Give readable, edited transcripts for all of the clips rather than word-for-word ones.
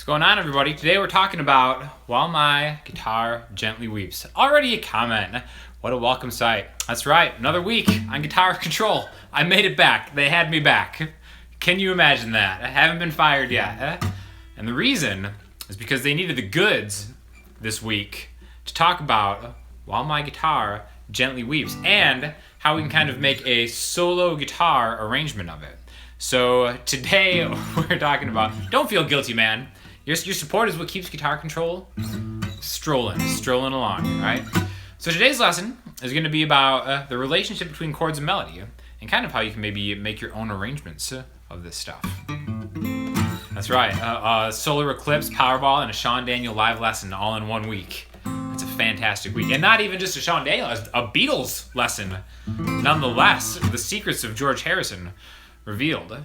What's going on, everybody? Today we're talking about While My Guitar Gently Weeps. Already a comment. What a welcome sight. That's right, another week on Guitar Control. I made it back. They had me back. Can you imagine that? I haven't been fired yet. And the reason is because they needed the goods this week to talk about While My Guitar Gently Weeps and how we can kind of make a solo guitar arrangement of it. So today we're talking about, don't feel guilty, man. Your support is what keeps Guitar Control strolling along, all right? So today's lesson is going to be about the relationship between chords and melody and kind of how you can maybe make your own arrangements of this stuff. That's right, Solar Eclipse, Powerball, and a Sean Daniel live lesson all in 1 week. That's a fantastic week. And not even just a Sean Daniel, a Beatles lesson. Nonetheless, the secrets of George Harrison revealed.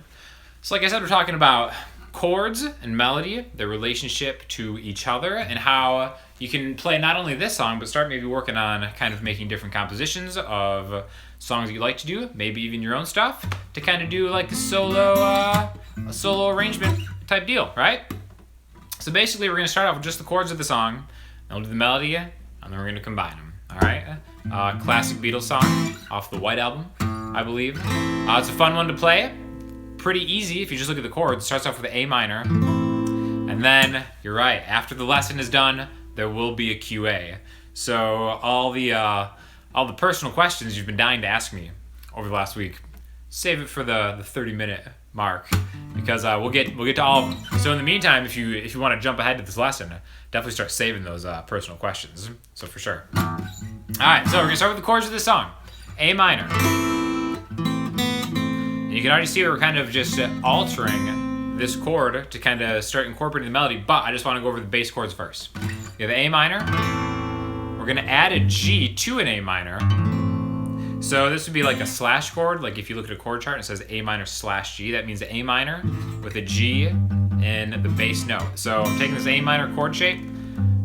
So like I said, we're talking about chords and melody, their relationship to each other, and how you can play not only this song, but start maybe working on kind of making different compositions of songs that you like to do, maybe even your own stuff, to kind of do like a solo arrangement type deal, right? So basically we're going to start off with just the chords of the song, then we'll do the melody, and then we're going to combine them, all right? Classic Beatles song off the White Album, I believe. It's a fun one to play. Pretty easy if you just look at the chords. It starts off with the A minor, and then you're right. After the lesson is done, there will be a QA. So all the personal questions you've been dying to ask me over the last week, save it for the 30-minute mark, because we'll get to all of them. So in the meantime, if you want to jump ahead to this lesson, definitely start saving those personal questions. So for sure. All right. So we're gonna start with the chords of this song. A minor. You can already see we're kind of just altering this chord to kind of start incorporating the melody, but I just want to go over the bass chords first. You have the A minor. We're going to add a G to an A minor. So this would be like a slash chord. Like if you look at a chord chart and it says A minor slash G, that means the A minor with a G in the bass note. So I'm taking this A minor chord shape,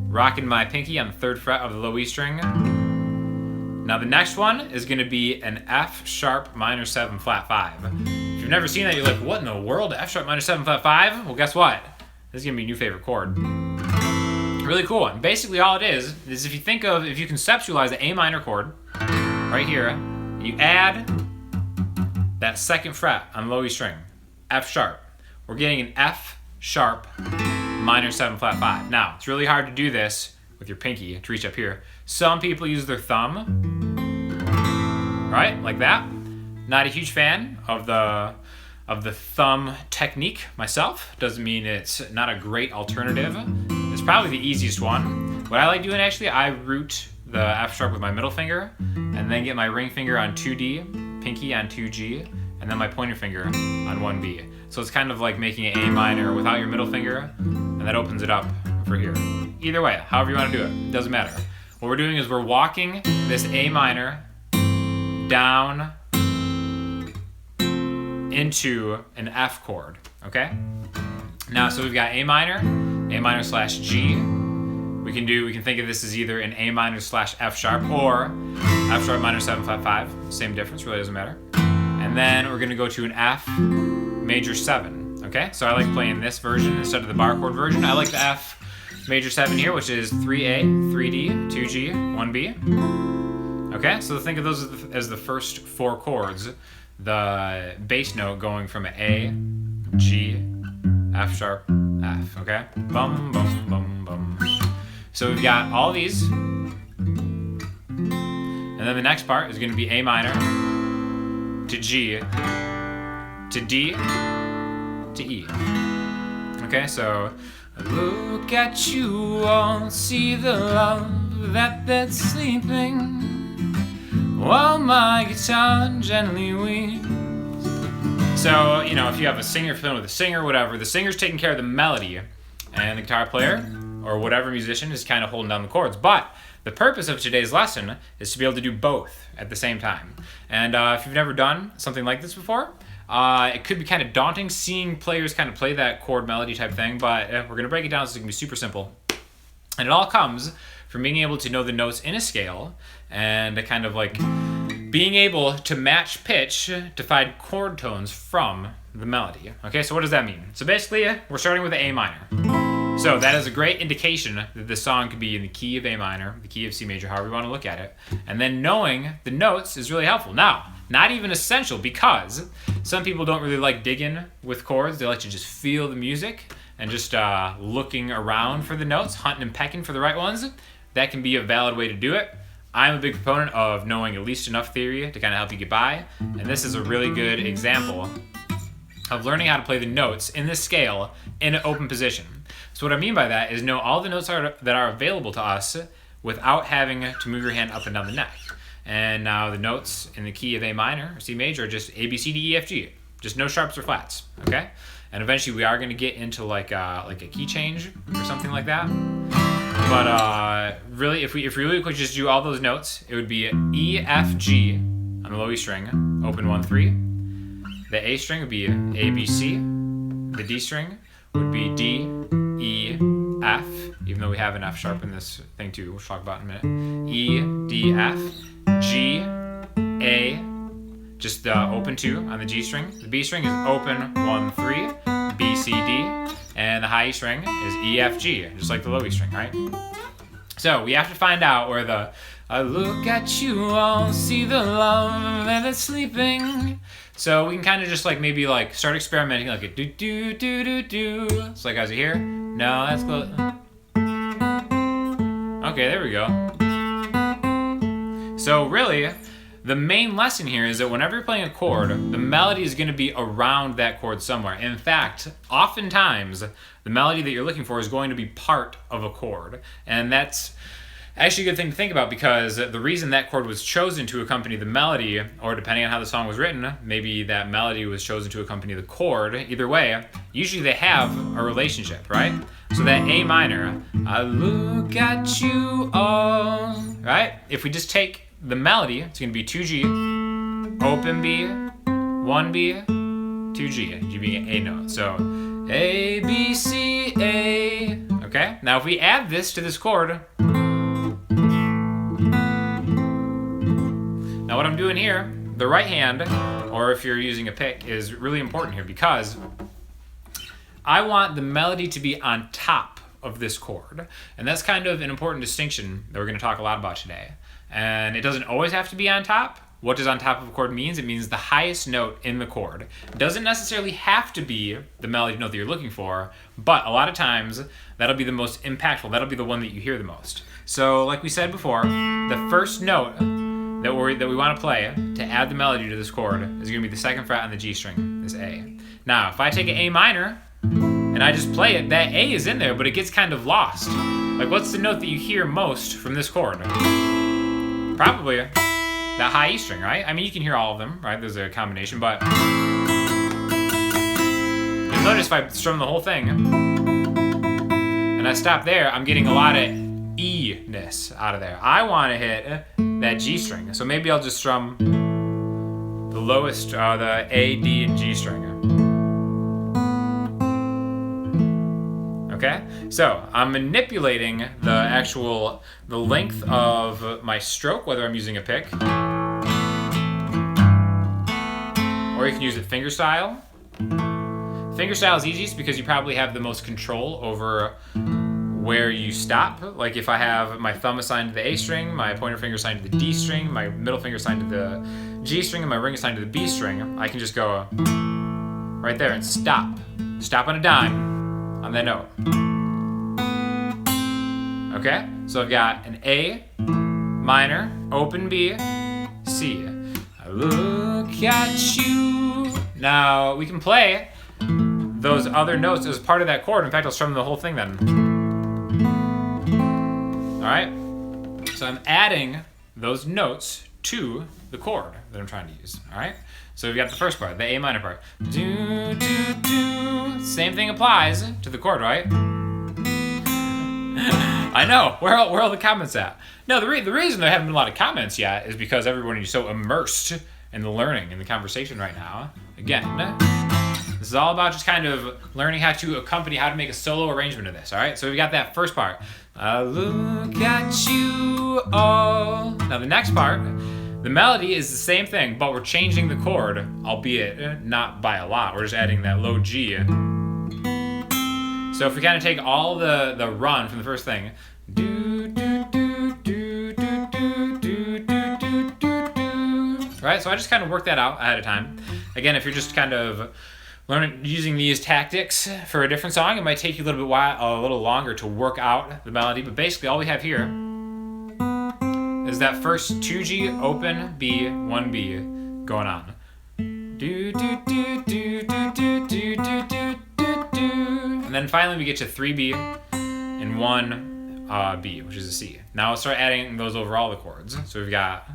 rocking my pinky on the 3rd fret of the low E string. Now the next one is going to be an F sharp minor 7 flat 5. If you've never seen that, you're like, what in the world? F sharp minor 7 flat 5? Well, guess what? This is going to be your new favorite chord. Really cool one. Basically all it is if you conceptualize the A minor chord right here, you add that 2nd fret on the low E string, F sharp. We're getting an F sharp minor 7 flat 5. Now, it's really hard to do this with your pinky to reach up here. Some people use their thumb, right, like that. Not a huge fan of the thumb technique myself. Doesn't mean it's not a great alternative. It's probably the easiest one. What I like doing, actually, I root the F sharp with my middle finger and then get my ring finger on 2D, pinky on 2G, and then my pointer finger on 1B. So it's kind of like making an A minor without your middle finger, and that opens it up for here. Either way, however you want to do it, doesn't matter. What we're doing is we're walking this A minor down into an F chord, okay? Now, so we've got A minor slash G. We can think of this as either an A minor slash F sharp or F sharp minor 7 flat 5. Same difference, really doesn't matter. And then we're gonna go to an F major 7, okay? So I like playing this version instead of the bar chord version. I like the F major 7 here, which is 3A, 3D, 2G, 1B. Okay, so think of those as the first 4 chords. The bass note going from A, G, F sharp, F, okay? Bum, bum, bum, bum. So we've got all these. And then the next part is gonna be A minor to G to D to E. Okay, so look at you all, see the love that's sleeping while my guitar gently weeps. So, if you have a singer, if you're with a singer, whatever, the singer's taking care of the melody, and the guitar player, or whatever musician, is kind of holding down the chords. But the purpose of today's lesson is to be able to do both at the same time. And if you've never done something like this before, it could be kind of daunting seeing players kind of play that chord melody type thing, but we're going to break it down so it can be super simple. And it all comes from being able to know the notes in a scale and kind of like being able to match pitch to find chord tones from the melody. Okay, so what does that mean? So basically, we're starting with the A minor. So that is a great indication that the song could be in the key of A minor, the key of C major, however you want to look at it. And then knowing the notes is really helpful. Now, not even essential, because some people don't really like digging with chords. They like to just feel the music and just looking around for the notes, hunting and pecking for the right ones. That can be a valid way to do it. I'm a big proponent of knowing at least enough theory to kind of help you get by. And this is a really good example of learning how to play the notes in this scale in an open position. So what I mean by that is know all the notes that are available to us without having to move your hand up and down the neck. And now the notes in the key of A minor or C major are just A, B, C, D, E, F, G. Just no sharps or flats, okay? And eventually we are going to get into like a key change or something like that. But really, if we really quick just do all those notes, it would be E, F, G on the low E string, open 1, 3. The A string would be A, B, C. The D string would be D, E, F, even though we have an F sharp in this thing too, we'll talk about in a minute. E, D, F, G, A, just the open 2 on the G string. The B string is open 1, 3, B, C, D, and the high E string is E, F, G, just like the low E string, right? So we have to find out where the I look at you all, see the love that is sleeping. So we can kind of just like maybe like start experimenting like a do do do do do. So like guys, you hear? No, that's close. Okay, there we go. So really, the main lesson here is that whenever you're playing a chord, the melody is going to be around that chord somewhere. In fact, oftentimes the melody that you're looking for is going to be part of a chord, and that's actually a good thing to think about, because the reason that chord was chosen to accompany the melody, or depending on how the song was written, maybe that melody was chosen to accompany the chord, either way, usually they have a relationship, right? So that A minor, I look at you all, right? If we just take the melody, it's going to be 2G, open B, 1B, 2G, G being an A note. So A, B, C, A, okay? Now if we add this to this chord, now what I'm doing here, the right hand, or if you're using a pick, is really important here, because I want the melody to be on top of this chord. And that's kind of an important distinction that we're going to talk a lot about today. And it doesn't always have to be on top. What does on top of a chord means? It means the highest note in the chord. It doesn't necessarily have to be the melody note that you're looking for, but a lot of times that'll be the most impactful. That'll be the one that you hear the most. So like we said before, the first note that we want to play to add the melody to this chord is going to be the second fret on the G string, this A. Now, if I take an A minor and I just play it, that A is in there, but it gets kind of lost. Like, what's the note that you hear most from this chord? Probably that high E string, right? I mean, you can hear all of them, right? There's a combination, but you'll notice if I strum the whole thing and I stop there, I'm getting a lot of E-ness out of there. I want to hit that G string. So maybe I'll just strum the lowest, the A, D, and G string. Okay? So I'm manipulating the length of my stroke, whether I'm using a pick, or you can use it fingerstyle. Fingerstyle is easiest because you probably have the most control over where you stop. Like if I have my thumb assigned to the A string, my pointer finger assigned to the D string, my middle finger assigned to the G string, and my ring assigned to the B string, I can just go right there and stop. Stop on a dime on that note. Okay? So I've got an A minor, open B, C. I look at you. Now we can play those other notes as part of that chord. In fact, I'll strum the whole thing then. Alright, so I'm adding those notes to the chord that I'm trying to use. Alright, so we've got the first part, the A minor part. Do, do, do. Same thing applies to the chord, right? I know, where are all the comments at? No, the reason there haven't been a lot of comments yet is because everyone is so immersed in the learning, in the conversation right now. Again, this is all about just kind of learning how to accompany, how to make a solo arrangement of this, all right? So we got that first part. I look at you all. Now the next part, the melody is the same thing, but we're changing the chord, albeit not by a lot. We're just adding that low G. So if we kind of take all the run from the first thing, do do do do do do do do do do, right? So I just kind of work that out ahead of time. Again, if you're just kind of using these tactics for a different song, it might take you a little longer to work out the melody. But basically, all we have here is that first 2G open B 1B going on. Do do do do do do do do do do. And then finally we get to 3B and 1 B, which is a C. Now we'll start adding those over all the chords. So we've got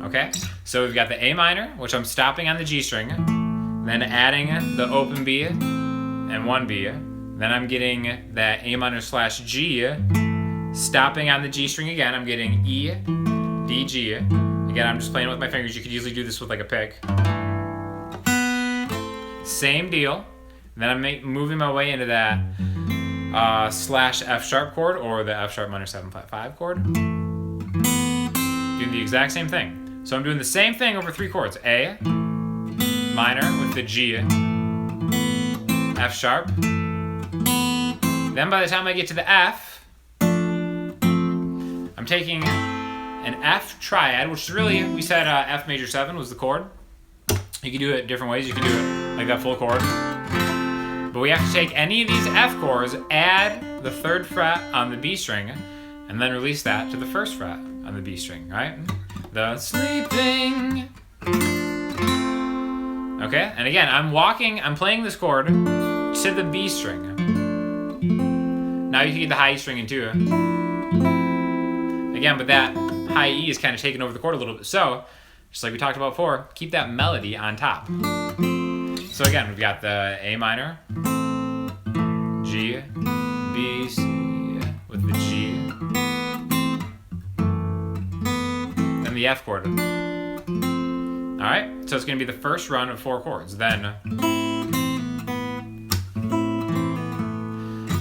okay. So we've got the A minor, which I'm stopping on the G string, then adding the open B and 1B. Then I'm getting that A minor / G, stopping on the G string again. I'm getting E, D, G. Again, I'm just playing with my fingers. You could easily do this with like a pick. Same deal. Then I'm moving my way into that /F sharp chord, or the F sharp minor 7 flat 5 chord. Doing the exact same thing. So I'm doing the same thing over 3 chords. A minor with the G, F sharp. Then by the time I get to the F, I'm taking an F triad, which is really, we said F major 7 was the chord. You can do it different ways. You can do it like that full chord. But we have to take any of these F chords, add the 3rd fret on the B string, and then release that to the 1st fret on the B string, right? The sleeping. Okay, and again, I'm playing this chord to the B string. Now you can get the high E string in too. Again, but that high E is kind of taking over the chord a little bit. So, just like we talked about before, keep that melody on top. So again, we've got the A minor, G, B, C, with the G, then the F chord. Alright, so it's going to be the first run of 4 chords. Then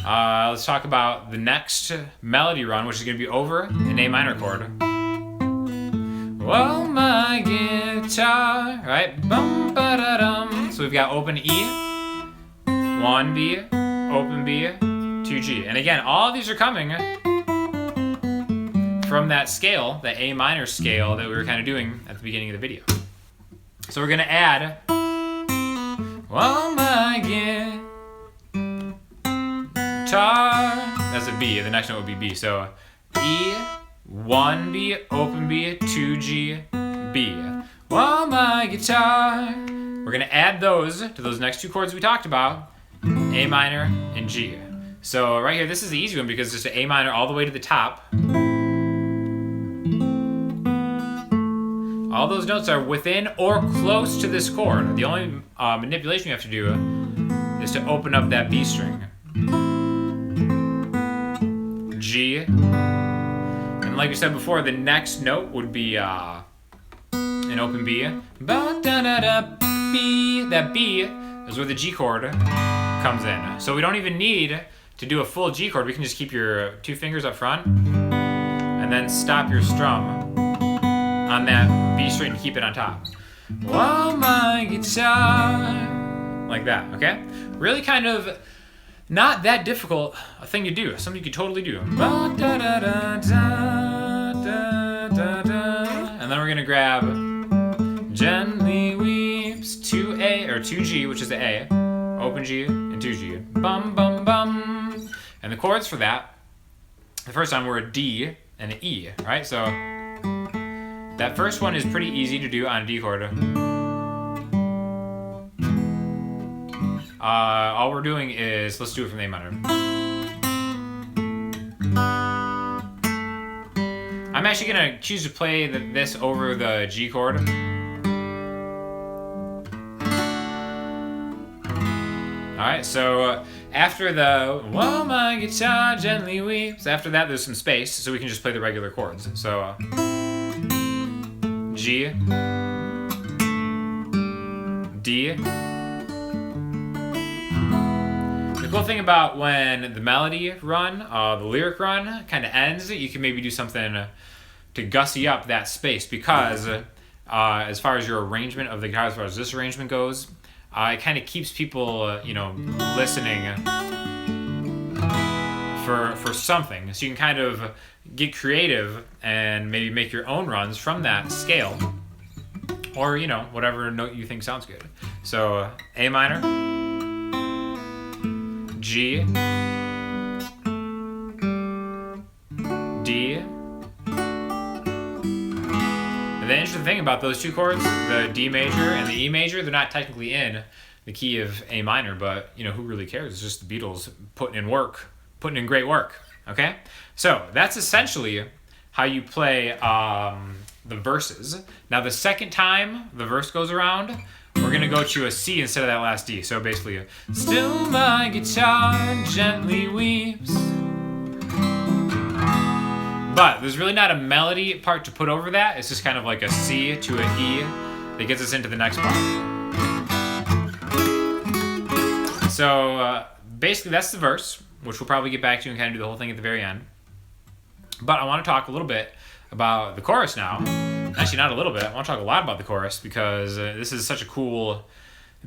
let's talk about the next melody run, which is going to be over an A minor chord. Well, my guitar, right? Bum, ba-da-dum. So we've got open E, 1B, open B, 2G. And again, all of these are coming from that scale, the A minor scale that we were kind of doing at the beginning of the video. So we're going to add, well, my guitar, that's a B, the next note would be B. So E, 1B, open B, 2G, B. Well, my guitar. We're going to add those to those next 2 chords we talked about, A minor and G. So right here, this is the easy one because it's just an A minor all the way to the top. All those notes are within or close to this chord. The only manipulation you have to do is to open up that B string. G. And like we said before, the next note would be an open B. B. That B is where the G chord comes in. So we don't even need to do a full G chord. We can just keep your 2 fingers up front and then stop your strum on that B string to keep it on top. Well, my guitar. Like that, okay? Really kind of not that difficult a thing to do. Something you could totally do. And then we're gonna grab Gently Weeps 2A or 2G, which is the A, open G and 2G. Bum bum bum. And the chords for that, the first time were a D and an E, right? So that first one is pretty easy to do on a D chord. All we're doing is, let's do it from the A minor. I'm actually going to choose to play this over the G chord. Alright, so after the, well, my guitar gently weeps, after that there's some space, so we can just play the regular chords. So, G, D. The cool thing about when the melody run, the lyric run kind of ends, you can maybe do something to gussy up that space because as far as your arrangement of the guitar, as far as this arrangement goes, it kind of keeps people, listening for something. So you can kind of get creative and maybe make your own runs from that scale, or whatever note you think sounds good. So A minor, G, D. And the interesting thing about those two chords, the D major and the E major, they're not technically in the key of A minor, but who really cares? It's just the Beatles putting in great work. Okay, so that's essentially how you play the verses. Now the second time the verse goes around, we're gonna go to a C instead of that last D. So basically, still my guitar gently weeps. But there's really not a melody part to put over that. It's just kind of like a C to an E that gets us into the next part. So basically that's the verse, which we'll probably get back to and kind of do the whole thing at the very end. But I want to talk a little bit about the chorus now. Actually, not a little bit. I want to talk a lot about the chorus because this is such a cool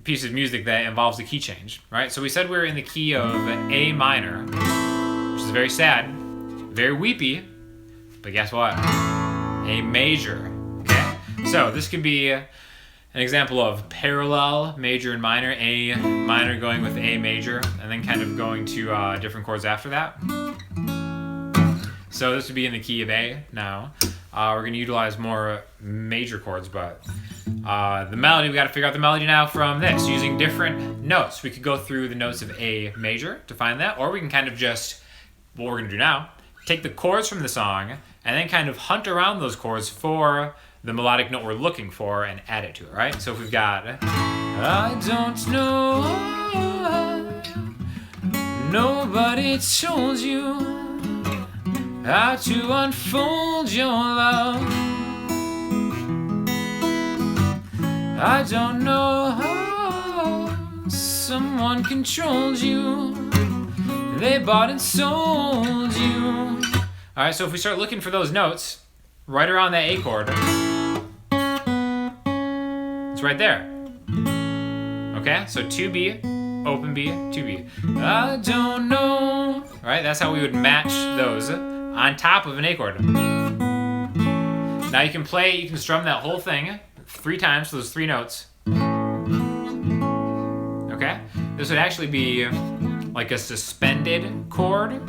piece of music that involves the key change, right? So we said we were in the key of A minor, which is very sad, very weepy, but guess what? A major, okay? So this could be an example of parallel major and minor, A minor going with A major, and then kind of going to different chords after that. So this would be in the key of A now. We're going to utilize more major chords, but the melody, we got to figure out the melody now from this, using different notes. We could go through the notes of A major to find that, or we can kind of just, what we're going to do now, take the chords from the song and then kind of hunt around those chords for the melodic note we're looking for and add it to it, right? So if we've got, I don't know, nobody told you how to unfold your love. I don't know how someone controlled you. They bought and sold you. All right, so if we start looking for those notes, right around that A chord, it's right there. Okay, so 2B, open B, 2B. I don't know. All right, that's how we would match those on top of an A chord. Now you can strum that whole thing 3 times, so those 3 notes. Okay, this would actually be like a suspended chord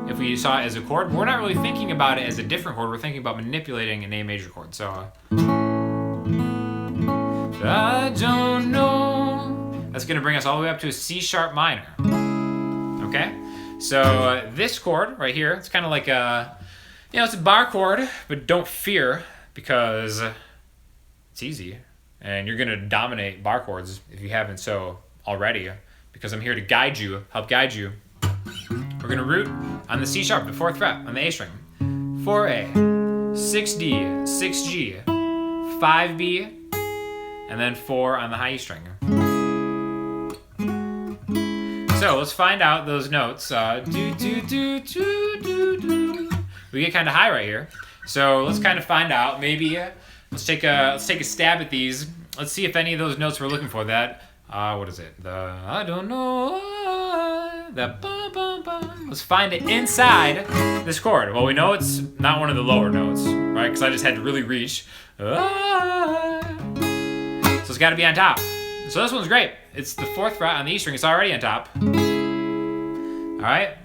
if we saw it as a chord. We're not really thinking about it as a different chord. We're thinking about manipulating an A major chord. So I don't know. That's going to bring us all the way up to a C sharp minor. Okay, so this chord right here, it's kind of like it's a bar chord, but don't fear because it's easy and you're going to dominate bar chords if you haven't so already, because I'm here to help guide you. We're going to root on the C sharp, the 4th fret on the A string. 4A, 6D, 6G, 5B, and then 4 on the high E string. So let's find out those notes. Do, do, do, do, do, do. We get kind of high right here. So let's kind of find out. Maybe let's take a stab at these. Let's see if any of those notes we're looking for. That what is it? The I don't know. That bum bum bum. Let's find it inside this chord. Well, we know it's not one of the lower notes, right? Because I just had to really reach. So it's got to be on top. So this one's great. It's the 4th fret on the E string. It's already on top. All right.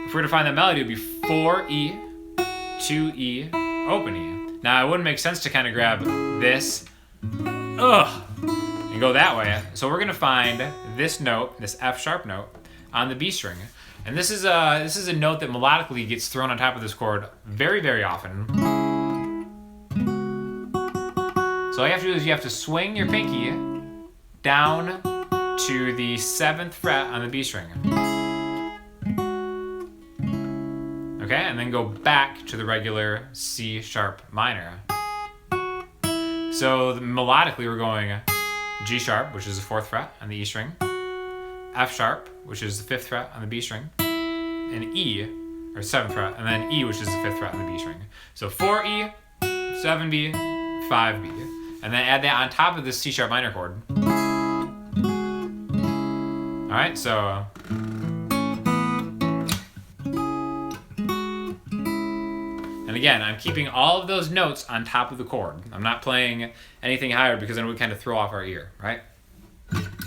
If we're to find that melody, it would be 4E, 2E, open E. Now, it wouldn't make sense to kind of grab this, and go that way. So we're gonna find this note, this F sharp note, on the B string, and this is a note that melodically gets thrown on top of this chord very, very often. So all you have to do is you have to swing your pinky down to the 7th fret on the B string. Okay, and then go back to the regular C sharp minor. So melodically we're going G sharp, which is the 4th fret on the E string, F sharp, which is the 5th fret on the B string, and E, or or 7th fret, and then E, which is the 5th fret on the B string. So 4E, 7B, 5B, and then add that on top of this C sharp minor chord. All right, so. And again, I'm keeping all of those notes on top of the chord. I'm not playing anything higher because then it would kind of throw off our ear, right?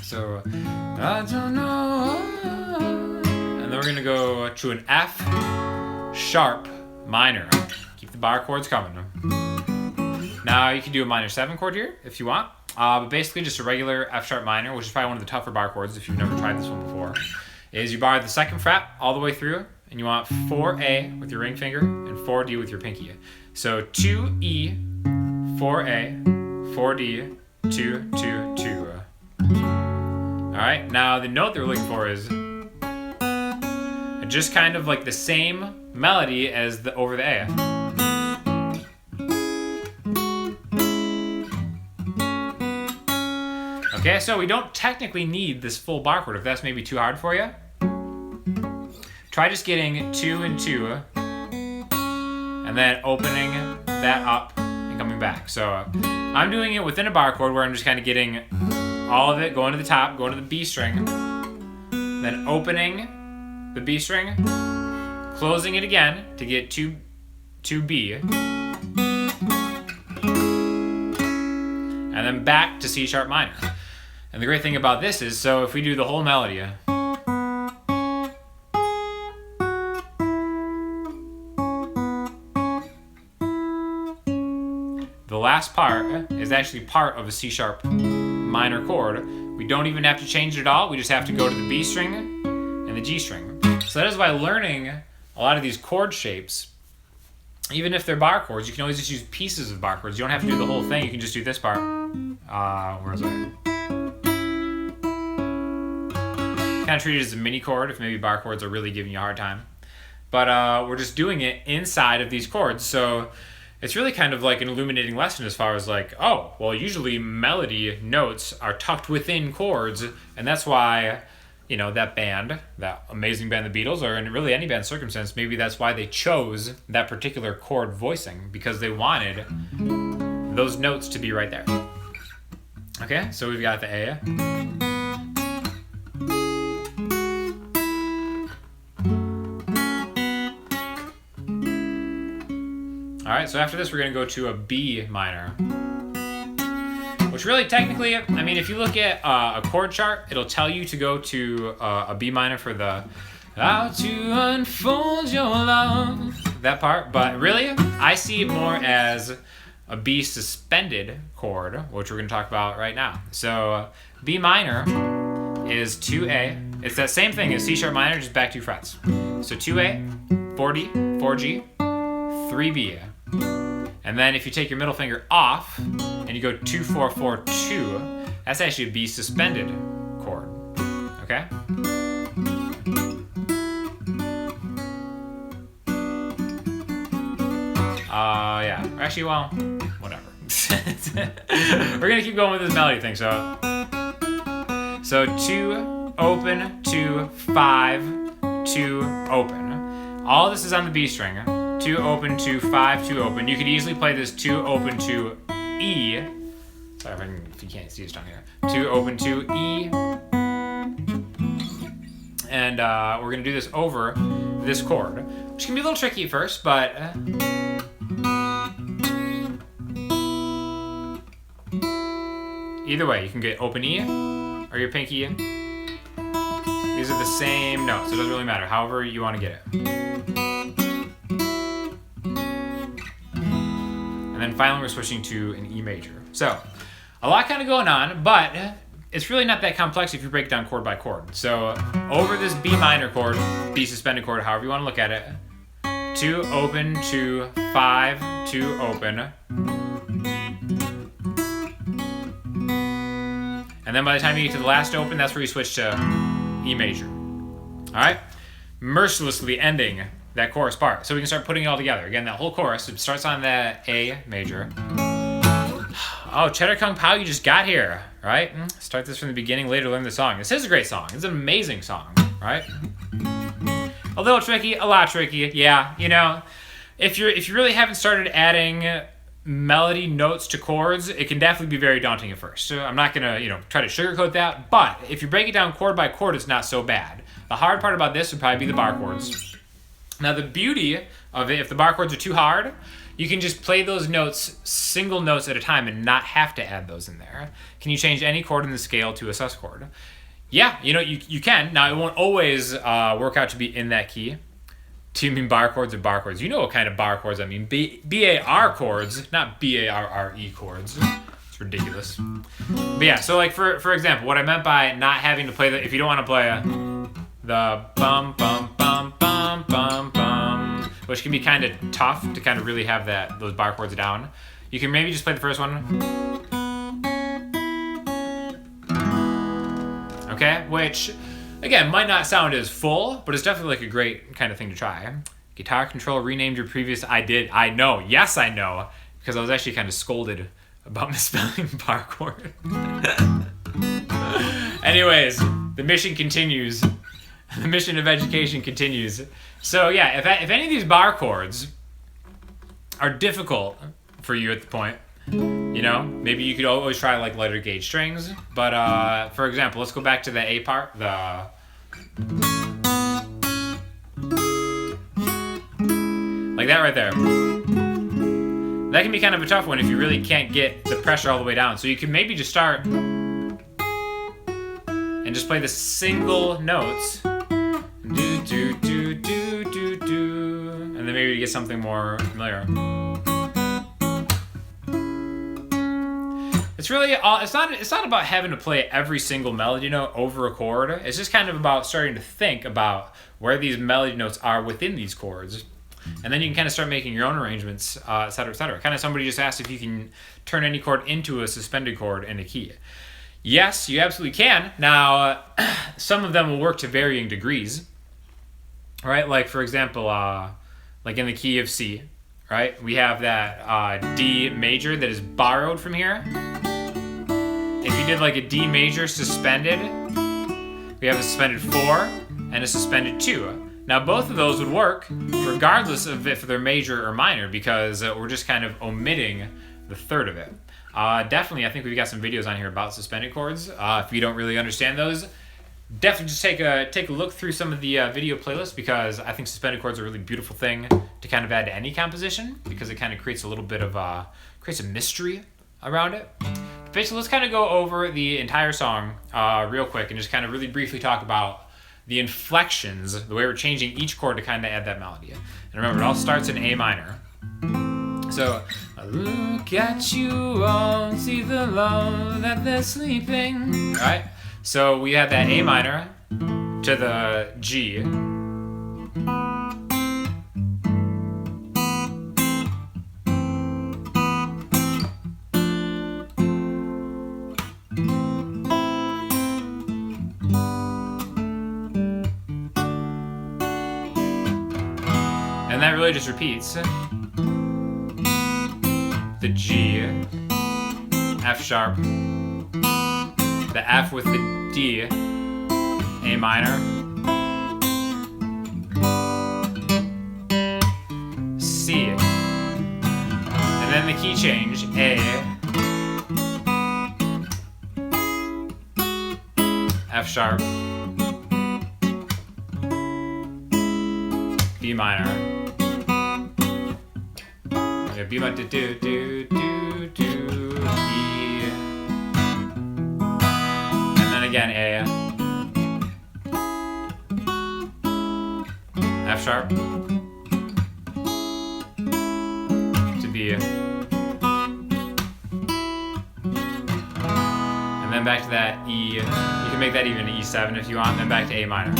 So, I don't know. And then we're gonna go to an F sharp minor. Keep the bar chords coming. Now you can do a minor 7 chord here if you want, but basically just a regular F sharp minor, which is probably one of the tougher bar chords if you've never tried this one before, is you bar the 2nd fret all the way through, and you want 4A with your ring finger and 4D with your pinky. So 2E, 4A, 4D, 2, 2, 2. All right, now the note that we're looking for is just kind of like the same melody as the over the A. Okay, so we don't technically need this full bar chord if that's maybe too hard for you. Try just getting 2 and 2, and then opening that up and coming back. So I'm doing it within a bar chord where I'm just kind of getting all of it, going to the top, going to the B string, then opening the B string, closing it again to get 2B, and then back to C sharp minor. And the great thing about this is, so if we do the whole melody, the last part is actually part of a C sharp minor chord. We don't even have to change it at all. We just have to go to the B string and the G string. So that is why learning a lot of these chord shapes, even if they're bar chords, you can always just use pieces of bar chords. You don't have to do the whole thing. You can just do this part. Where is it? Kind of treat it as a mini chord if maybe bar chords are really giving you a hard time. But we're just doing it inside of these chords. So it's really kind of like an illuminating lesson as far as like, oh, well, usually melody notes are tucked within chords. And that's why, you know, that band, that amazing band, the Beatles, or in really any band circumstance, maybe that's why they chose that particular chord voicing, because they wanted those notes to be right there. Okay, so we've got the A. All right, so after this, we're gonna go to a B minor, which really technically, I mean, if you look at a chord chart, it'll tell you to go to a B minor for the how to unfold your love, that part. But really, I see it more as a B suspended chord, which we're gonna talk about right now. So B minor is 2A. It's that same thing as C sharp minor, just back 2 frets. So 2A, 4D, 4G, 3B. And then if you take your middle finger off and you go 2, 4, 4, 2, that's actually a B suspended chord. Okay? Yeah. Actually, well, whatever. We're gonna keep going with this melody thing. So 2 open, 2 5, 2 open. All this is on the B string. 2 open, 2 5, 2 open. You could easily play this 2 open, 2 E. Sorry if you can't see it down here. 2 open, 2 E. And we're gonna do this over this chord, which can be a little tricky at first, but either way, you can get open E or your pinky. These are the same notes, so it doesn't really matter, however you want to get it. And then finally, we're switching to an E major. So, a lot kind of going on, but it's really not that complex if you break it down chord by chord. So, over this B minor chord, B suspended chord, however you want to look at it, 2 open, 2 5, 2 open. And then by the time you get to the last open, that's where you switch to E major. All right? Mercilessly ending that chorus part. So we can start putting it all together. Again, that whole chorus, it starts on that A major. Oh, Cheddar Kung Pao, you just got here, right? Start this from the beginning, later learn the song. This is a great song. It's an amazing song, right? A little tricky, a lot tricky. Yeah, you know, if you really haven't started adding melody notes to chords, it can definitely be very daunting at first. So I'm not gonna, try to sugarcoat that, but if you break it down chord by chord, it's not so bad. The hard part about this would probably be the bar chords. Now the beauty of it, if the bar chords are too hard, you can just play those notes, single notes at a time, and not have to add those in there. Can you change any chord in the scale to a sus chord? Yeah, you can. Now it won't always work out to be in that key. Do you mean bar chords or bar chords? You know what kind of bar chords I mean. B-A-R chords, not B-A-R-R-E chords. It's ridiculous. But yeah, so like for example, what I meant by not having to play if you don't want to play the bum bum bum bum bum bum, which can be kind of tough to kind of really have those bar chords down. You can maybe just play the first one. Okay, which again, might not sound as full, but it's definitely like a great kind of thing to try. Guitar Control renamed your previous... I know. Yes, I know. Because I was actually kind of scolded about misspelling bar chord. Anyways, the mission continues. The mission of education continues. So yeah, if any of these bar chords are difficult for you at the point, maybe you could always try like lighter gauge strings. But for example, let's go back to the A part, like that right there. That can be kind of a tough one if you really can't get the pressure all the way down. So you can maybe just start and just play the single notes. Do, do, do, do, do, do. And then maybe you get something more familiar. It's really it's not about having to play every single melody note over a chord. It's just kind of about starting to think about where these melody notes are within these chords. And then you can kind of start making your own arrangements, et cetera, et cetera. Kind of somebody just asked if you can turn any chord into a suspended chord in a key. Yes, you absolutely can. Now, some of them will work to varying degrees, right? Like, for example, like in the key of C, right? We have that D major that is borrowed from here. If you did like a D major suspended, we have a suspended 4 and a suspended 2. Now both of those would work regardless of if they're major or minor, because we're just kind of omitting the third of it. Definitely, I think we've got some videos on here about suspended chords. If you don't really understand those, definitely just take a look through some of the video playlists, because I think suspended chords are a really beautiful thing to kind of add to any composition, because it kind of creates a little bit of creates a mystery around it. Basically, let's kind of go over the entire song real quick and just kind of really briefly talk about the inflections, the way we're changing each chord to kind of add that melody. And remember, it all starts in A minor. So, I look at you all, see the love that they're sleeping. Right? So we have that A minor to the G. And that really just repeats. The G, F sharp, the F with the D, A minor, C, and then the key change, A, F sharp, B minor. Okay, B minor, do, do, do, do, E. And then again, A. F sharp. To B. And then back to that E. You can make that even an E7 if you want, and then back to A minor.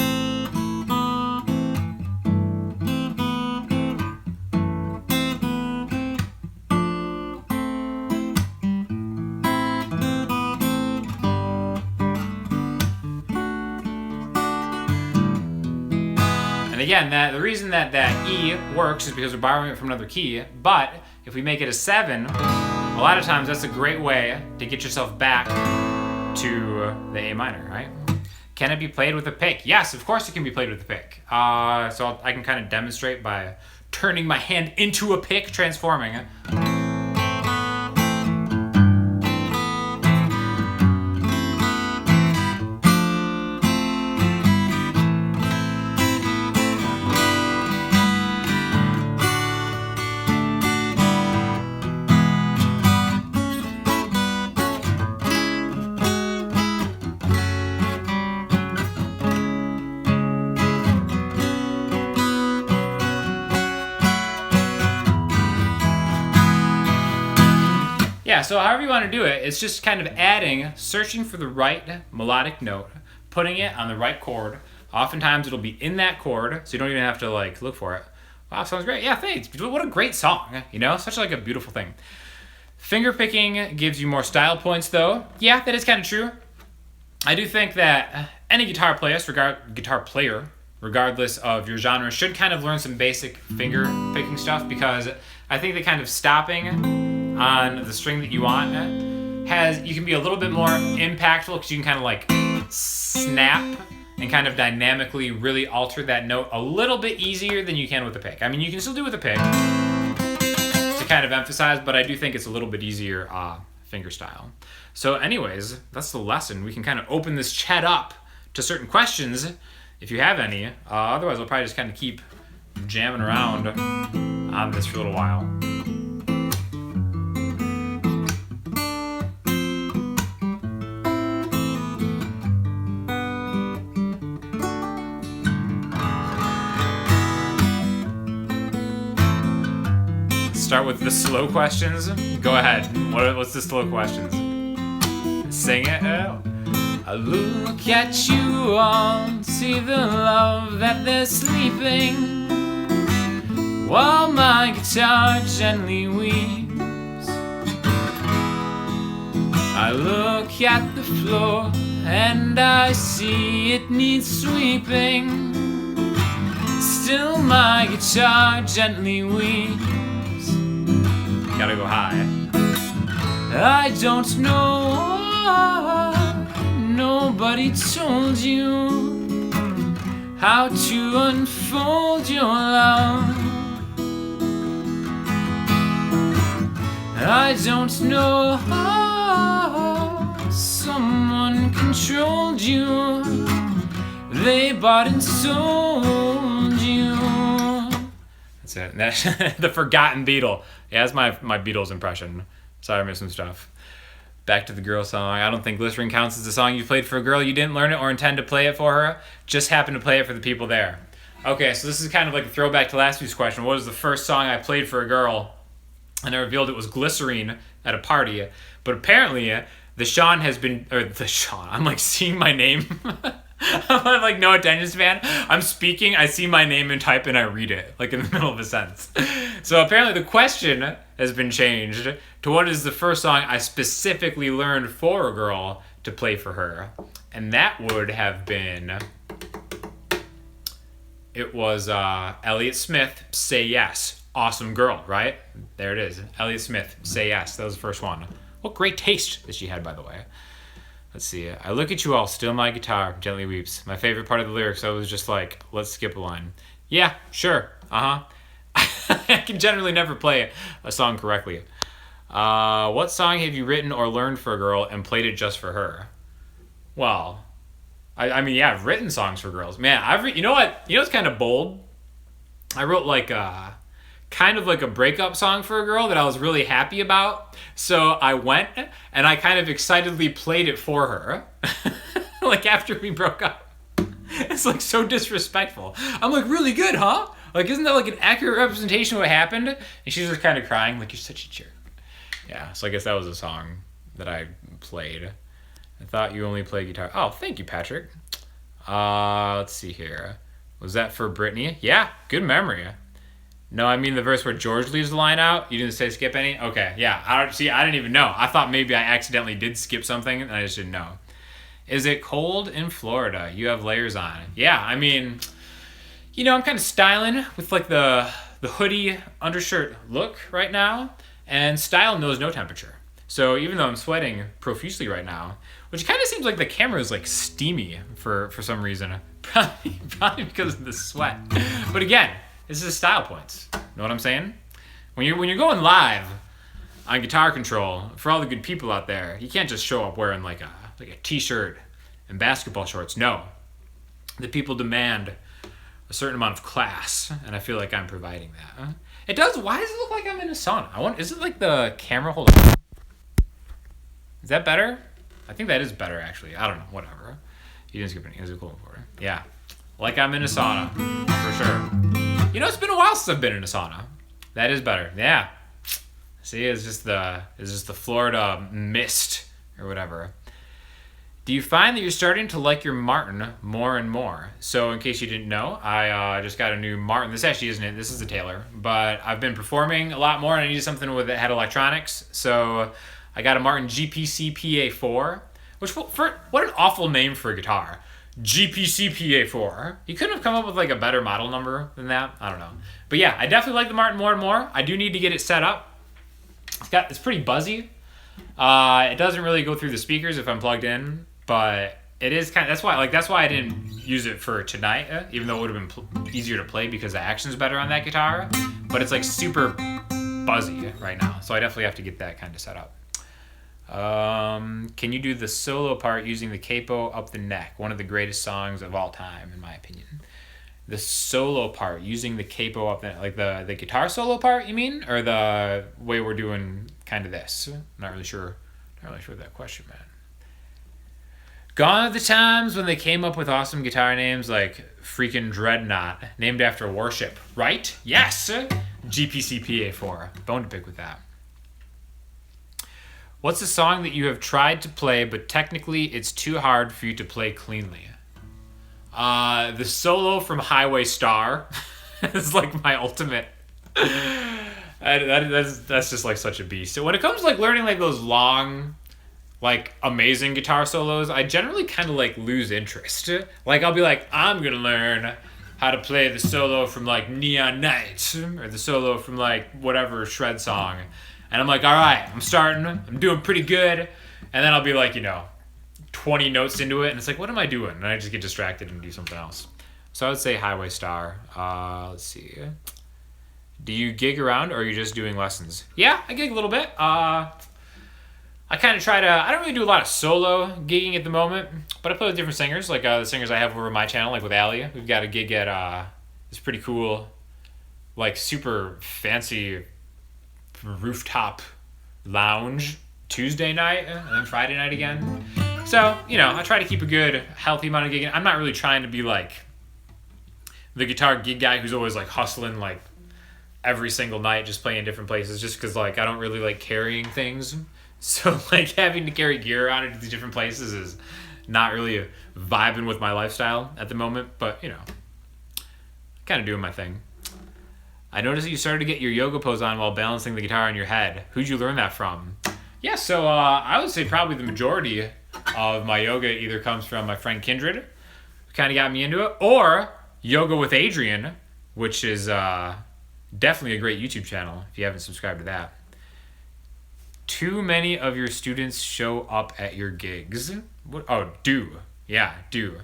Again, the reason that E works is because we're borrowing it from another key, but if we make it a 7, a lot of times that's a great way to get yourself back to the A minor, right? Can it be played with a pick? Yes, of course it can be played with a pick. So I can kind of demonstrate by turning my hand into a pick, transforming it. Yeah, so however you want to do it, it's just kind of searching for the right melodic note, putting it on the right chord. Oftentimes it'll be in that chord, so you don't even have to like look for it. Wow, sounds great. Yeah, thanks. What a great song, such like a beautiful thing. Finger picking gives you more style points though. Yeah, that is kind of true. I do think that any guitar player, regardless of your genre, should kind of learn some basic finger picking stuff, because I think that kind of stopping on the string that you want you can be a little bit more impactful, because you can kind of like snap and kind of dynamically really alter that note a little bit easier than you can with a pick. I mean, you can still do it with a pick to kind of emphasize, but I do think it's a little bit easier finger style. So anyways, that's the lesson. We can kind of open this chat up to certain questions if you have any. Otherwise, I'll probably just kind of keep jamming around on this for a little while. Start with the slow questions. Go ahead. What's the slow questions? Sing it. I look at you all, see the love that they're sleeping, while my guitar gently weeps. I look at the floor and I see it needs sweeping, still my guitar gently weeps. Gotta go high. I don't know why nobody told you how to unfold your love. I don't know how someone controlled you. They bought and sold you. That's it. That's the Forgotten Beatle. Yeah, that's my Beatles impression. Sorry, I missed some stuff. Back to the girl song. I don't think Glycerin counts as a song you played for a girl. You didn't learn it or intend to play it for her. Just happened to play it for the people there. Okay, so this is kind of like a throwback to last week's question. What was the first song I played for a girl? And I revealed it was Glycerine at a party. But apparently, I'm like seeing my name. I'm like no attention span. I'm speaking, I see my name and type, and I read it like in the middle of a sentence. So apparently the question has been changed to what is the first song I specifically learned for a girl to play for her. And that would have been, it was Elliott Smith, Say Yes. Awesome Girl, right? There it is. Elliott Smith, Say Yes. That was the first one. What great taste that she had, by the way. Let's see. I look at you all, still my guitar gently weeps. My favorite part of the lyrics, I was just like, let's skip a line. Yeah, sure. I can generally never play a song correctly. What song have you written or learned for a girl and played it just for her? Well, I mean, yeah, I've written songs for girls. Man, you know what? You know what's kind of bold? I wrote like kind of like a breakup song for a girl that I was really happy about. So I went and I kind of excitedly played it for her. Like after we broke up. It's like so disrespectful. I'm like, really good, huh? Like, isn't that like an accurate representation of what happened? And she's just kind of crying, like, you're such a jerk. Yeah, so I guess that was a song that I played. I thought you only play guitar. Oh, thank you, Patrick. Let's see here. Was that for Brittany? Yeah, good memory. No, I mean the verse where George leaves the line out. You didn't say skip any? Okay, yeah. I didn't even know. I thought maybe I accidentally did skip something and I just didn't know. Is it cold in Florida? You have layers on. Yeah, I mean, I'm kind of styling with like the hoodie undershirt look right now. And style knows no temperature. So even though I'm sweating profusely right now, which kind of seems like the camera is like steamy for some reason. Probably because of the sweat. But again, this is style points. Know what I'm saying? When you're going live on Guitar Control, for all the good people out there, you can't just show up wearing like a t-shirt and basketball shorts. No. The people demand a certain amount of class, and I feel like I'm providing that. It does. Why does it look like I'm in a sauna? Is it like the camera? Hold on. Is that better? I think that is better, actually. I don't know. Whatever. You didn't skip any. It was a cool for it. Yeah. Like I'm in a sauna, for sure. You know, it's been a while since I've been in a sauna. That is better. Yeah. See, it's just the Florida mist or whatever. Do you find that you're starting to like your Martin more and more? So in case you didn't know, I just got a new Martin. This actually isn't it. This is a Taylor. But I've been performing a lot more, and I needed something that had electronics. So I got a Martin GPC PA4, which what an awful name for a guitar. GPC PA4. You couldn't have come up with like a better model number than that. I don't know. But yeah, I definitely like the Martin more and more. I do need to get it set up. It's pretty buzzy. It doesn't really go through the speakers if I'm plugged in, but it is kind of, that's why I didn't use it for tonight, even though it would have been easier to play because the action's better on that guitar. But it's like super buzzy right now, so I definitely have to get that kind of set up. Can you do the solo part using the capo up the neck? One of the greatest songs of all time, in my opinion. The solo part using the capo up the neck, like the guitar solo part, you mean, or the way we're doing kind of this? Not really sure of that question, man. Gone are the times when they came up with awesome guitar names like freaking Dreadnought, named after Warship, right? Yes! GPC PA4. Bone to pick with that. What's a song that you have tried to play, but technically it's too hard for you to play cleanly? The solo from Highway Star is like my ultimate. That's just like such a beast. So when it comes to like learning like those long, like amazing guitar solos, I generally kind of like lose interest. Like I'll be like, I'm gonna learn how to play the solo from like Neon Night or the solo from like whatever shred song. And I'm like, all right, I'm starting. I'm doing pretty good. And then I'll be like, 20 notes into it. And it's like, what am I doing? And I just get distracted and do something else. So I would say Highway Star. Let's see. Do you gig around or are you just doing lessons? Yeah, I gig a little bit. I kind of I don't really do a lot of solo gigging at the moment. But I play with different singers. Like the singers I have over my channel, like with Allie. We've got a gig at this pretty cool, like super fancy rooftop lounge Tuesday night and then Friday night again. So, I try to keep a good, healthy amount of gigging. I'm not really trying to be like the guitar gig guy who's always like hustling like every single night just playing different places just because like I don't really like carrying things. So like having to carry gear around into these different places is not really vibing with my lifestyle at the moment. But, kind of doing my thing. I noticed that you started to get your yoga pose on while balancing the guitar on your head. Who'd you learn that from? Yeah, so I would say probably the majority of my yoga either comes from my friend Kindred, who kind of got me into it, or Yoga with Adrian, which is definitely a great YouTube channel if you haven't subscribed to that. Too many of your students show up at your gigs. What? Oh, do. Yeah, do.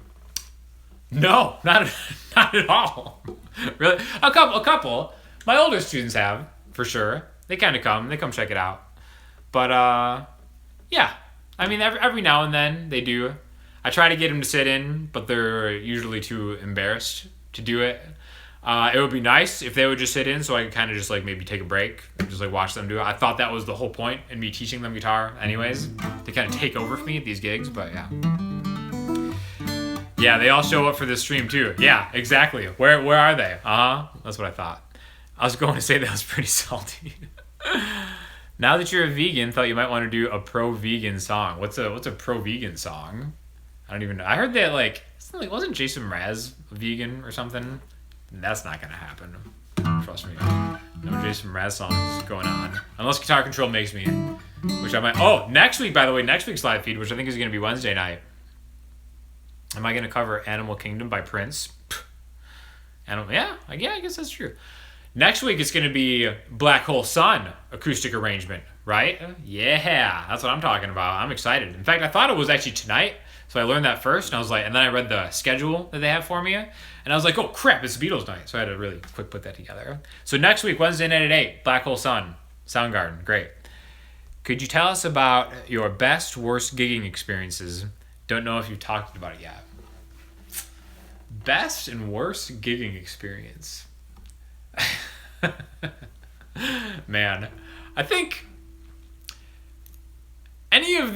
No, not at all. Really? A couple. My older students have, for sure. They kind of come. They come check it out. But, yeah. I mean, every now and then they do. I try to get them to sit in, but they're usually too embarrassed to do it. It would be nice if they would just sit in so I could kind of just, like, maybe take a break and just, like, watch them do it. I thought that was the whole point in me teaching them guitar anyways, to kind of take over for me at these gigs, but yeah. Yeah, they all show up for this stream, too. Yeah, exactly. Where are they? That's what I thought. I was going to say that was pretty salty. Now that you're a vegan, thought you might want to do a pro-vegan song. What's a pro-vegan song? I don't even know. I heard that, wasn't Jason Mraz vegan or something? That's not going to happen. Trust me. No Jason Mraz songs going on. Unless Guitar Control makes me, which I might. Oh, next week, by the way, next week's live feed, which I think is going to be Wednesday night. Am I going to cover Animal Kingdom by Prince? Yeah, I guess that's true. Next week it's going to be Black Hole Sun acoustic arrangement, right? Yeah, that's what I'm talking about. I'm excited. In fact, I thought it was actually tonight, so I learned that first, and I was like, and then I read the schedule that they have for me, and I was like, oh crap, it's Beatles night. So I had to really quick put that together. So next week, Wednesday night at 8, Black Hole Sun, Soundgarden, great. Could you tell us about your best, worst gigging experiences? Don't know if you've talked about it yet. Best and worst gigging experience. Man, I think any of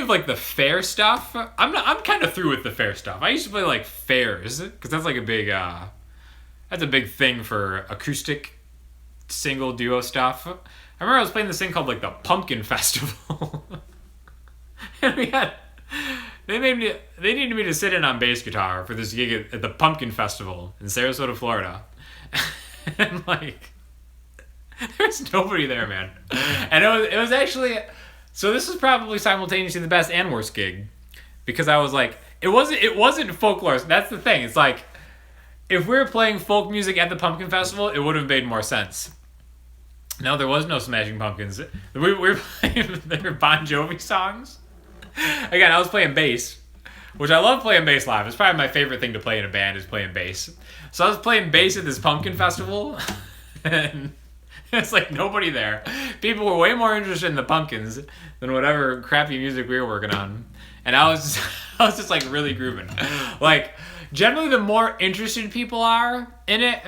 like the fair stuff, I'm kind of through with the fair stuff. I used to play like fairs because that's like that's a big thing for acoustic single duo stuff. I remember I was playing this thing called like the Pumpkin Festival. And they needed me to sit in on bass guitar for this gig at the Pumpkin Festival in Sarasota, Florida. And like there's nobody there, man. And it was actually, so this was probably simultaneously the best and worst gig, because I was like, it wasn't folklore. That's the thing. It's like, if we were playing folk music at the Pumpkin Festival, it would have made more sense. No, there was no Smashing Pumpkins. We were playing their Bon Jovi songs. Again, I was playing bass, which I love playing bass live. It's probably my favorite thing to play in a band is playing bass. So I was playing bass at this Pumpkin Festival, and it's like nobody there. People were way more interested in the Pumpkins than whatever crappy music we were working on. And I was just like really grooving. Like, generally the more interested people are in it,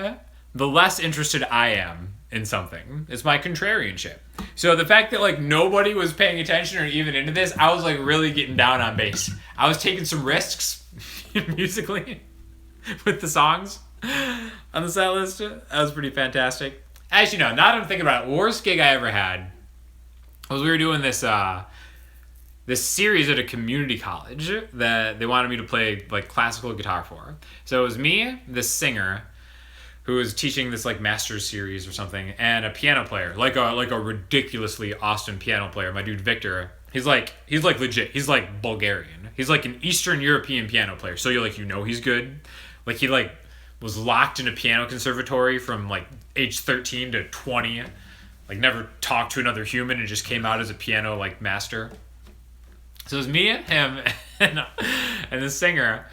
the less interested I am in something. It's my contrarianship. So the fact that like nobody was paying attention or even into this, I was like really getting down on bass. I was taking some risks musically with the songs on the set list. That was pretty fantastic. Actually, no, now that I'm thinking about it, worst gig I ever had was we were doing this series at a community college that they wanted me to play like classical guitar for. So it was me, this singer, who was teaching this like master's series or something, and a piano player, like a ridiculously awesome piano player. My dude Victor, he's like legit. He's like Bulgarian. He's like an Eastern European piano player. So you're like, he's good. Like he like was locked in a piano conservatory from like age 13 to 20. Like never talked to another human and just came out as a piano like master. So it was me, him, and the singer,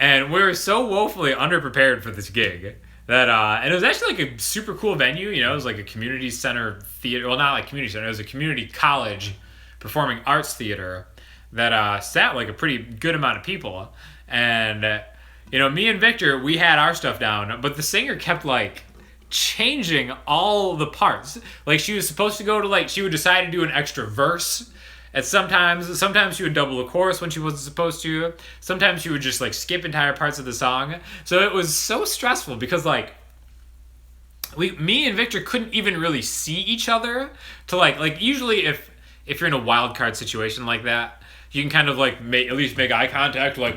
and we were so woefully underprepared for this gig that and it was actually like a super cool venue. It was like a community center theater. Well, not like community center. It was a community college performing arts theater that sat like a pretty good amount of people. And me and Victor, we had our stuff down, but the singer kept like changing all the parts. Like she was supposed to go to like, she would decide to do an extra verse. And sometimes she would double a chorus when she wasn't supposed to. Sometimes she would just like skip entire parts of the song. So it was so stressful because like me and Victor couldn't even really see each other to like usually if you're in a wild card situation like that, you can kind of like at least make eye contact, like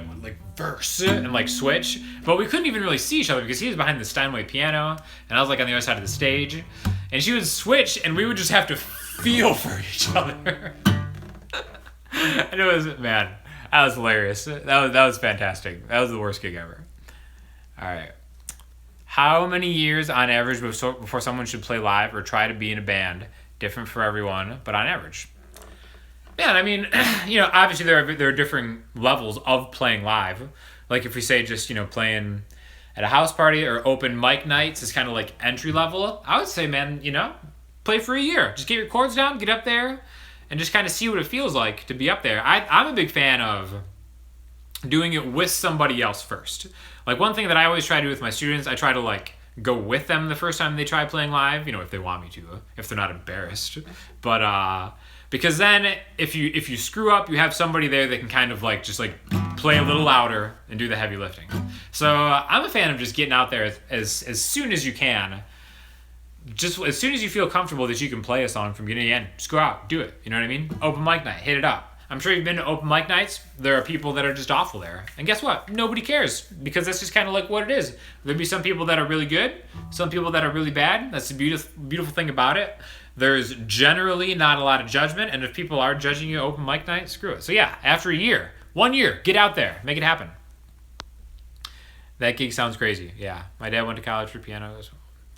verse and like switch. But we couldn't even really see each other because he was behind the Steinway piano and I was like on the other side of the stage. And she would switch and we would just have to feel for each other. And it was, man, that was hilarious. That was fantastic. That was the worst gig ever. All right. How many years on average before someone should play live or try to be in a band? Different for everyone, but on average. Yeah, I mean, obviously there are different levels of playing live. Like if we say just, playing at a house party or open mic nights is kind of like entry level. I would say, man, play for a year. Just get your chords down, get up there, and just kind of see what it feels like to be up there. I'm a big fan of doing it with somebody else first. Like one thing that I always try to do with my students, I try to like go with them the first time they try playing live, if they want me to, if they're not embarrassed. But because then if you screw up, you have somebody there that can kind of like just like play a little louder and do the heavy lifting. So I'm a fan of just getting out there as soon as you can. Just as soon as you feel comfortable that you can play a song from beginning to end, just go out, do it. You know what I mean? Open mic night, hit it up. I'm sure you've been to open mic nights. There are people that are just awful there. And guess what? Nobody cares because that's just kind of like what it is. There'll be some people that are really good, some people that are really bad. That's the beautiful thing about it. There's generally not a lot of judgment. And if people are judging you open mic night, screw it. So yeah, after 1 year, get out there, make it happen. That gig sounds crazy. Yeah, my dad went to college for piano.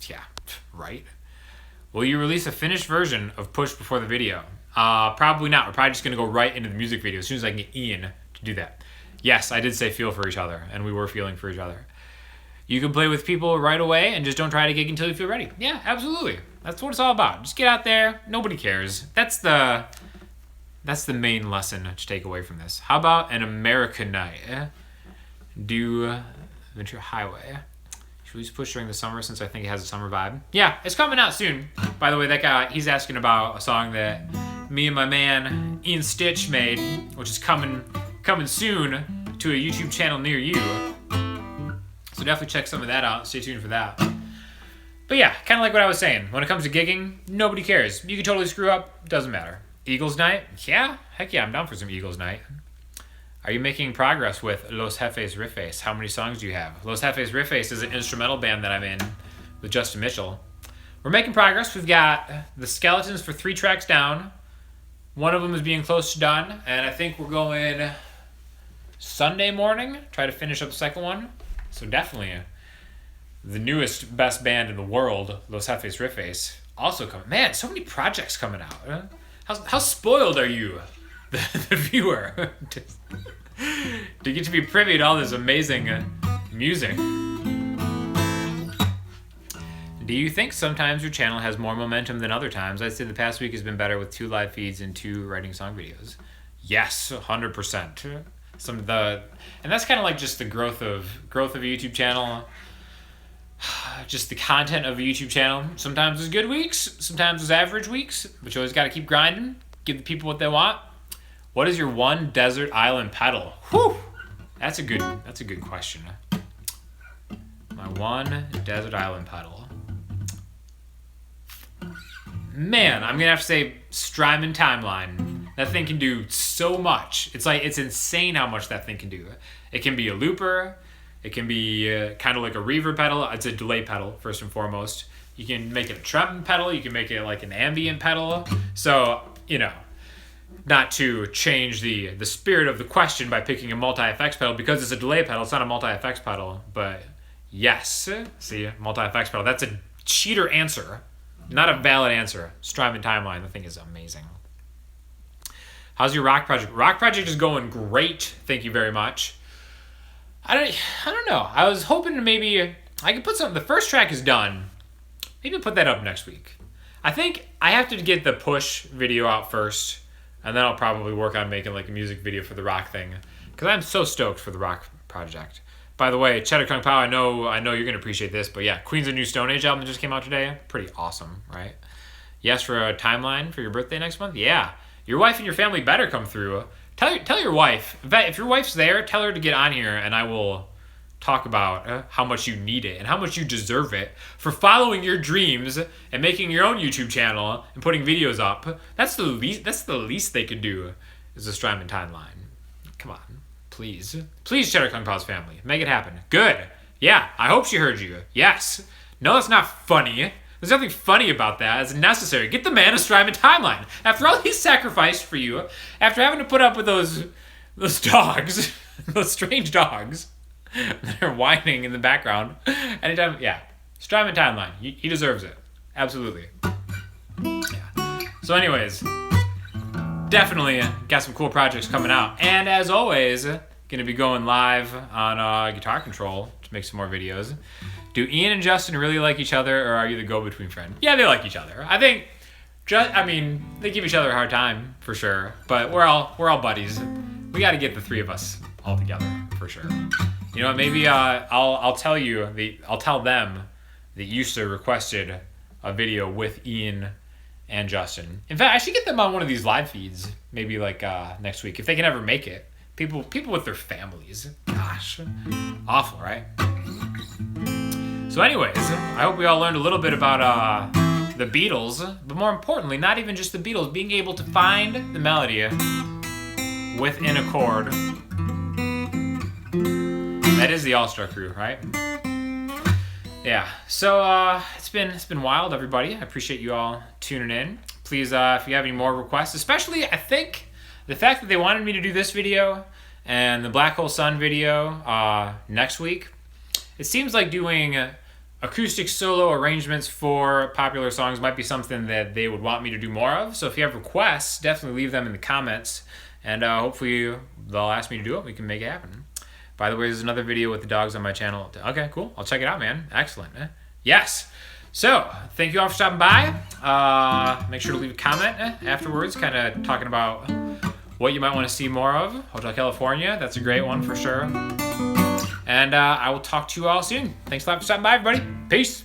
Yeah, right? Will you release a finished version of Push before the video? Probably not. We're probably just going to go right into the music video as soon as I can get Ian to do that. Yes, I did say feel for each other, and we were feeling for each other. You can play with people right away and just don't try to gig until you feel ready. Yeah, absolutely. That's what it's all about. Just get out there. Nobody cares. That's the main lesson to take away from this. How about an American night? Do Ventura Highway. Should we just push during the summer since I think it has a summer vibe? Yeah, it's coming out soon. By the way, that guy, he's asking about a song that me and my man Ian Stitch made, which is coming soon to a YouTube channel near you. So definitely check some of that out. Stay tuned for that. But yeah, kind of like what I was saying. When it comes to gigging, nobody cares. You can totally screw up. Doesn't matter. Eagles night? Yeah. Heck yeah, I'm down for some Eagles night. Are you making progress with Los Jefes Riffes? How many songs do you have? Los Jefes Riffes is an instrumental band that I'm in with Justin Mitchell. We're making progress. We've got the Skeletons for 3 tracks down. One of them is being close to done. And I think we're going Sunday morning. Try to finish up the second one. So definitely the newest, best band in the world, Los Jefes Riffes, also coming. Man, so many projects coming out. How spoiled are you, the viewer, to get to be privy to all this amazing music? Do you think sometimes your channel has more momentum than other times? I'd say the past week has been better with 2 live feeds and 2 writing song videos. Yes, 100%. And that's kind of like just the growth of a YouTube channel. Just the content of a YouTube channel. Sometimes there's good weeks, sometimes there's average weeks, but you always got to keep grinding, give the people what they want. What is your one desert island pedal? Whew! That's a good question. My one desert island pedal. Man, I'm gonna have to say Strymon Timeline. That thing can do so much. It's insane how much that thing can do. It can be a looper. It can be kind of like a reverb pedal. It's a delay pedal, first and foremost. You can make it a tremolo pedal. You can make it like an ambient pedal. So, not to change the spirit of the question by picking a multi-effects pedal, because it's a delay pedal. It's not a multi-effects pedal, but yes. See, multi-effects pedal. That's a cheater answer. Not a valid answer. Strymon Timeline. The thing is amazing. How's your rock project? Rock project is going great. Thank you very much. I don't know. I was hoping to maybe I could put something. The first track is done. Maybe put that up next week. I think I have to get the Push video out first, and then I'll probably work on making like a music video for the rock thing, because I'm so stoked for the rock project. By the way, Cheddar Kung Pao, I know you're gonna appreciate this, but yeah, Queens of New Stone Age album that just came out today. Pretty awesome, right? Yes, for a timeline for your birthday next month. Yeah, your wife and your family better come through. Tell your wife, if your wife's there, tell her to get on here, and I will talk about how much you need it and how much you deserve it for following your dreams and making your own YouTube channel and putting videos up. That's the least they could do, is a Strymon Timeline. Come on, please, Cheddar Kung Pao's family, make it happen. Good. Yeah, I hope she heard you. Yes. No, that's not funny. There's nothing funny about that. It's necessary. Get the man a Strymon Timeline. After all he's sacrificed for you, after having to put up with those dogs, those strange dogs that are whining in the background, anytime, yeah, Strymon Timeline. He deserves it. Absolutely. Yeah. So anyways, definitely got some cool projects coming out. And as always, gonna be going live on Guitar Control to make some more videos. Do Ian and Justin really like each other, or are you the go-between friend? Yeah, they like each other. I think, they give each other a hard time, for sure. But we're all buddies. We got to get the 3 of us all together, for sure. You know what, maybe I'll tell them that Yusta requested a video with Ian and Justin. In fact, I should get them on one of these live feeds, maybe like next week, if they can ever make it. People with their families. Gosh, awful, right? So anyways, I hope we all learned a little bit about the Beatles, but more importantly, not even just the Beatles, being able to find the melody within a chord. That is the All-Star Crew, right? Yeah, so it's been wild, everybody. I appreciate you all tuning in. Please, if you have any more requests, especially, I think, the fact that they wanted me to do this video and the Black Hole Sun video next week, it seems like doing acoustic solo arrangements for popular songs might be something that they would want me to do more of. So if you have requests, definitely leave them in the comments, and hopefully they'll ask me to do it. We can make it happen. By the way, there's another video with the dogs on my channel. Okay, cool. I'll check it out, man. Excellent. Yes. So, thank you all for stopping by. Make sure to leave a comment afterwards, kind of talking about what you might want to see more of. Hotel California, that's a great one for sure. And I will talk to you all soon. Thanks a lot for stopping by, everybody. Peace.